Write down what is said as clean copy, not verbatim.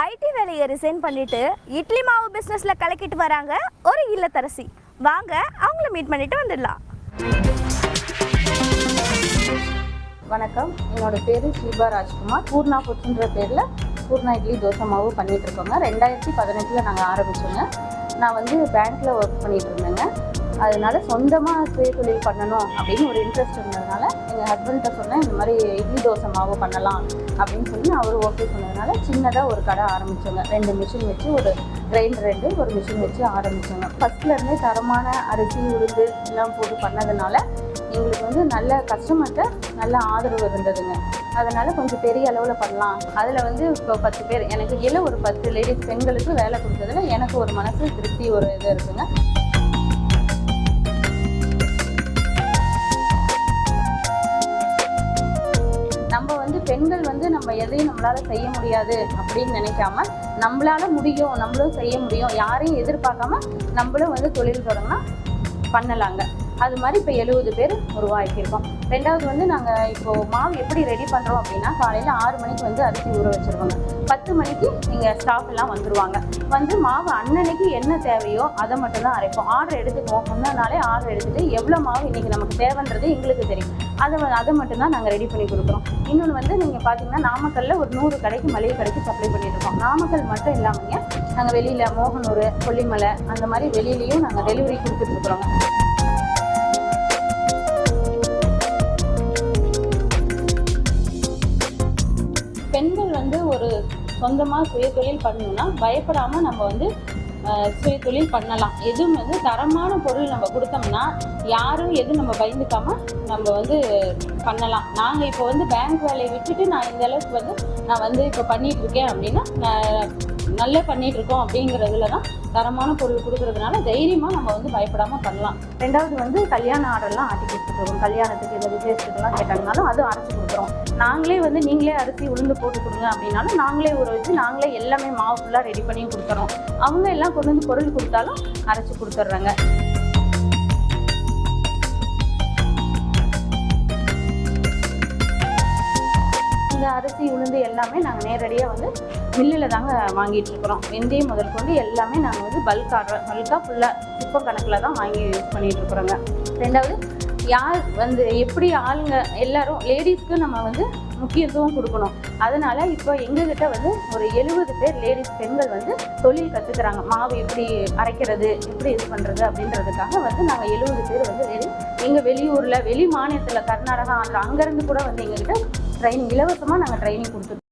ID வேலையை resign பண்ணிட்டு இட்லி மாவு பிஸ்னஸ்ல கலக்கிட்டு வராங்க ஒரு இல்லத்தரசி. வாங்க அவங்கள மீட் பண்ணிட்டு வந்துடலாம். வணக்கம், என்னோட பேர் ஷீபா ராஜ்குமார். பூர்ணா ஃபுட்ஸ்ன்ற பேரில் பூர்ணா இட்லி தோசை மாவு பண்ணிகிட்டு இருக்கோங்க. 2018 நாங்கள் ஆரம்பித்தோங்க. நான் பேங்க்கில் ஒர்க் பண்ணிகிட்டு இருந்தேங்க. அதனால சொந்தமாக சுய தொழில் பண்ணணும் அப்படின்னு ஒரு இன்ட்ரெஸ்ட் இருந்ததுனால எங்கள் ஹஸ்பண்ட்ட சொன்னேன், இந்த மாதிரி இட்லி தோசை மாவு பண்ணலாம் அப்படின்னு சொல்லி அவர் ஓகே சொன்னதுனால சின்னதாக ஒரு கடை ஆரம்பித்தோங்க. 2 மிஷின் வச்சு, ஒரு கிரைண்டர் 2, ஒரு மிஷின் வச்சு ஆரம்பித்தோங்க. ஃபஸ்ட்லேருந்தே தரமான அரிசி உளுந்து எல்லாம் போட்டு பண்ணதுனால எங்களுக்கு நல்ல கஸ்டமர்கிட்ட நல்ல ஆதரவு இருந்ததுங்க. அதனால் கொஞ்சம் பெரிய அளவில் பண்ணலாம். அதில் இப்போ 10 பேர் எனக்கு கீழே ஒரு 10 லேடிஸ் பெண்களுக்கு வேலை கொடுத்ததுல எனக்கு ஒரு மனசு திருப்தி, ஒரு இது இருக்குங்க. நம்ம பெண்கள் நம்ம எதையும் நம்மளால் செய்ய முடியாது அப்படின்னு நினைக்காம நம்மளால முடியும், நம்மளும் செய்ய முடியும், யாரையும் எதிர்பார்க்காம நம்மளும் தொழில் தொடங்கினா பண்ணலாங்க. அது மாதிரி இப்போ 70 பேர் உருவாக்கியிருக்கோம். ரெண்டாவது நாங்கள் இப்போது மாவு எப்படி ரெடி பண்ணுறோம் அப்படின்னா, காலையில் 6 மணிக்கு அரிசி ஊற வச்சுருவாங்க. 10 மணிக்கு நீங்கள் ஸ்டாஃப் எல்லாம் வந்துடுவாங்க. மாவு அன்னன்னைக்கு என்ன தேவையோ அதை மட்டும்தான் அரைப்போம். ஆர்டர் எடுத்துக்குவோம். முன்னாள் நாளே ஆர்டர் எடுத்துகிட்டு எவ்வளோ மாவு இன்றைக்கி நமக்கு தேவைன்றது எங்களுக்கு தெரியும். அதை மட்டும்தான் நாங்கள் ரெடி பண்ணி கொடுக்குறோம். இன்னொன்று நீங்கள் பார்த்தீங்கன்னா, நாமக்கல்லில் ஒரு 100 கடைக்கு, மளிகை கடைக்கு சப்ளை பண்ணிட்டுருக்கோம். நாமக்கல் மட்டும் இல்லாமல் நாங்கள் வெளியில் மோகனூர், கொல்லிமலை அந்த மாதிரி வெளியிலையும் நாங்கள் டெலிவரி கொடுத்துட்ருக்குறோங்க. பெண்கள் ஒரு சொந்தமாக சுயதொழில் பண்ணணும்னா பயப்படாமல் நம்ம சுயதொழில் பண்ணலாம். எதுவும் தரமான பொருள் நம்ம கொடுத்தோம்னா யாரும் எதுவும் நம்ம பயந்துக்காமல் நம்ம பண்ணலாம். நாங்கள் இப்போ பேங்க் வேலையை விட்டுட்டு நான் இந்த அளவுக்கு நான் இப்போ பண்ணிகிட்ருக்கேன் அப்படின்னா நல்லா பண்ணிகிட்ருக்கோம் அப்படிங்கிறதுல தான் தரமான பொருள் கொடுக்குறதுனால தைரியமாக நம்ம பயப்படாமல் பண்ணலாம். ரெண்டாவது கல்யாண ஆர்டர்லாம் ஆட்டி கொடுத்துருக்கோம். கல்யாணத்துக்கு இந்த விசேஷத்துக்கெல்லாம் கேட்டாங்கனாலும் அதுவும் அரைச்சி கொடுக்குறோம். நாங்களே நீங்களே அரிசி உளுந்து போட்டு கொடுங்க அப்படின்னாலும் நாங்களே ஊற வச்சு நாங்களே எல்லாமே மாவு ஃபுல்லாக ரெடி பண்ணி கொடுத்துறோம். அவங்க எல்லாம் கொண்டு பொருள் கொடுத்தாலும் அரைச்சி கொடுத்துட்றாங்க. இந்த அரிசி உளுந்து எல்லாமே நாங்கள் நேரடியாக மில்லில் தாங்க வாங்கிட்டு இருக்கிறோம். வெந்தயம் முதல் கொண்டு எல்லாமே நாங்கள் பல்காக ஃபுல்லாக சிப்பம் கணக்கில் தான் வாங்கி யூஸ் பண்ணிகிட்டு இருக்கிறோங்க. ரெண்டாவது யார் எப்படி ஆளுங்க எல்லாரும் லேடிஸ்க்கு நம்ம முக்கியத்துவம் கொடுக்கணும். அதனால் இப்போ எங்ககிட்ட ஒரு 70 பேர் லேடிஸ் பெண்கள் தொழில் கற்றுக்கிறாங்க. மாவு எப்படி அரைக்கிறது, எப்படி இது பண்ணுறது அப்படின்றதுக்காக நாங்கள் 70 பேர் லேடிஸ் எங்கள் வெளியூரில், வெளி மாநிலத்தில், கர்நாடகா, ஆந்திரா அங்கேருந்து கூட எங்ககிட்ட ட்ரைனிங் இலவசமாக நாங்கள் ட்ரைனிங் கொடுத்துருக்கோம்.